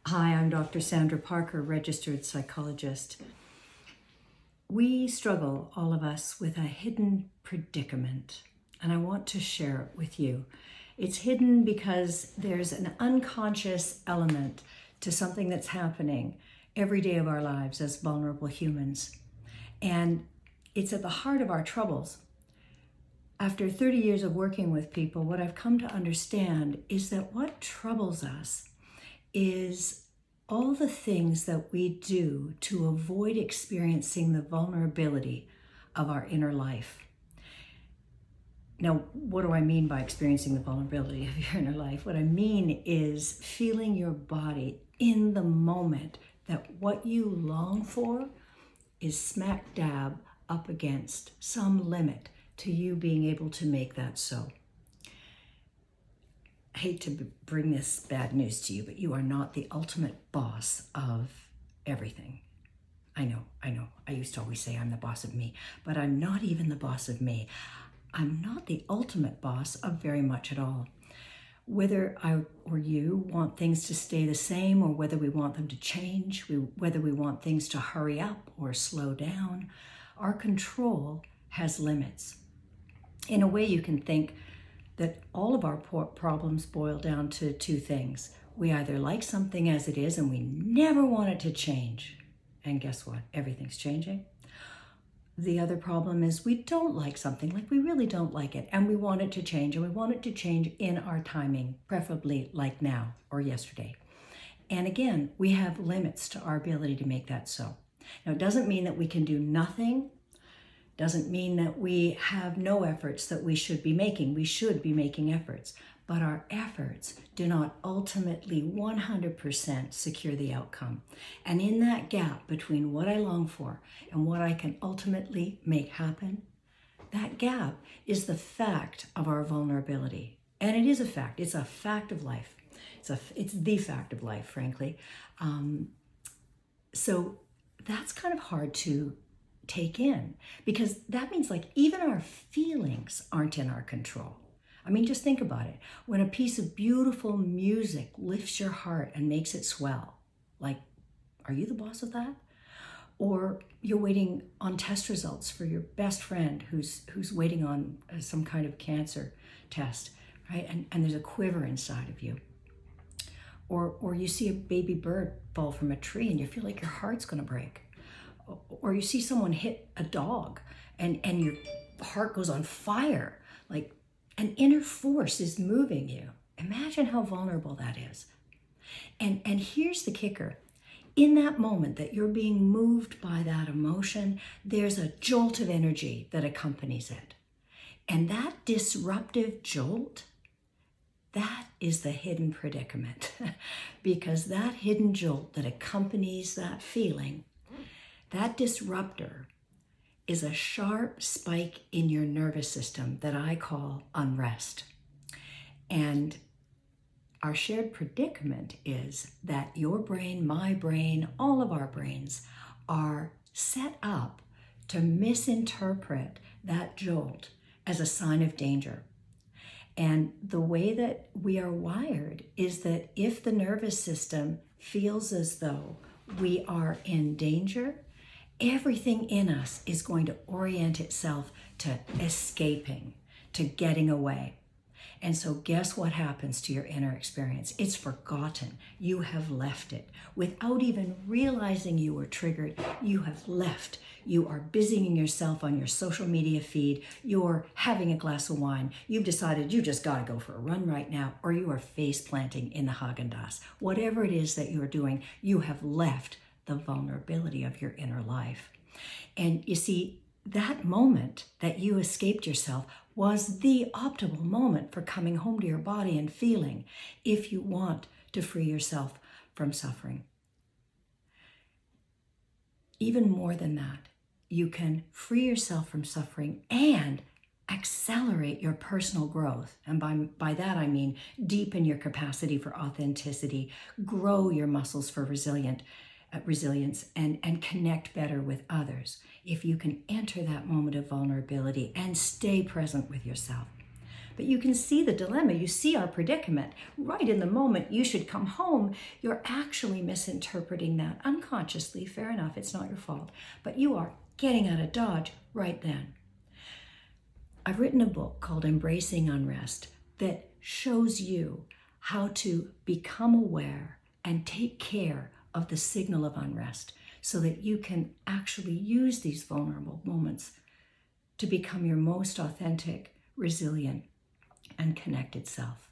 Hi, I'm Dr. Sandra Parker, registered psychologist. We struggle, all of us, with a hidden predicament, and I want to share it with you. It's hidden because there's an unconscious element to something that's happening every day of our lives as vulnerable humans, and it's at the heart of our troubles. After 30 years of working with people, what I've come to understand is that what troubles us is all the things that we do to avoid experiencing the vulnerability of our inner life. Now, what do I mean by experiencing the vulnerability of your inner life? What I mean is feeling your body in the moment that what you long for is smack dab up against some limit to you being able to make that so. I hate to bring this bad news to you, but you are not the ultimate boss of everything. I know. I used to always say I'm the boss of me, but I'm not even the boss of me. I'm not the ultimate boss of very much at all. Whether I or you want things to stay the same or whether we want them to change, whether we want things to hurry up or slow down, our control has limits. In a way, you can think that all of our problems boil down to two things. We either like something as it is and we never want it to change. And guess what? Everything's changing. The other problem is we don't like something, like we really don't like it, and we want it to change, and we want it to change in our timing, preferably like now or yesterday. And again, we have limits to our ability to make that so. Now, it doesn't mean that we can do nothing. Doesn't mean that we have no efforts that we should be making. We should be making efforts, but our efforts do not ultimately 100% secure the outcome. And in that gap between what I long for and what I can ultimately make happen, that gap is the fact of our vulnerability. And it is a fact. It's a fact of life. It's the fact of life, frankly. So that's kind of hard to take in, because that means like even our feelings aren't in our control. I mean, just think about it. When a piece of beautiful music lifts your heart and makes it swell, like, are you the boss of that? Or you're waiting on test results for your best friend who's waiting on some kind of cancer test, right? And there's a quiver inside of you. Or you see a baby bird fall from a tree and you feel like your heart's gonna break. Or you see someone hit a dog and your heart goes on fire, like an inner force is moving you. Imagine how vulnerable that is. And here's the kicker. In that moment that you're being moved by that emotion, there's a jolt of energy that accompanies it. And that disruptive jolt, that is the hidden predicament. Because that hidden jolt that accompanies that feeling, that disruptor, is a sharp spike in your nervous system that I call unrest. And our shared predicament is that your brain, my brain, all of our brains are set up to misinterpret that jolt as a sign of danger. And the way that we are wired is that if the nervous system feels as though we are in danger, everything in us is going to orient itself to escaping, to getting away. And so guess what happens to your inner experience? It's forgotten. You have left it. Without even realizing you were triggered, you have left. You are busying yourself on your social media feed. You're having a glass of wine. You've decided you just got to go for a run right now, or you are face planting in the Haagen-Dazs. Whatever it is that you're doing, you have left the vulnerability of your inner life. And you see, that moment that you escaped yourself was the optimal moment for coming home to your body and feeling if you want to free yourself from suffering. Even more than that, you can free yourself from suffering and accelerate your personal growth. And by that, I mean deepen your capacity for authenticity, grow your muscles for resilience, and connect better with others if you can enter that moment of vulnerability and stay present with yourself. But you can see the dilemma. You see our predicament. Right in the moment you should come home, you're actually misinterpreting that unconsciously. Fair enough, it's not your fault. But you are getting out of Dodge right then. I've written a book called Embracing Unrest that shows you how to become aware and take care of the signal of unrest so that you can actually use these vulnerable moments to become your most authentic, resilient, and connected self.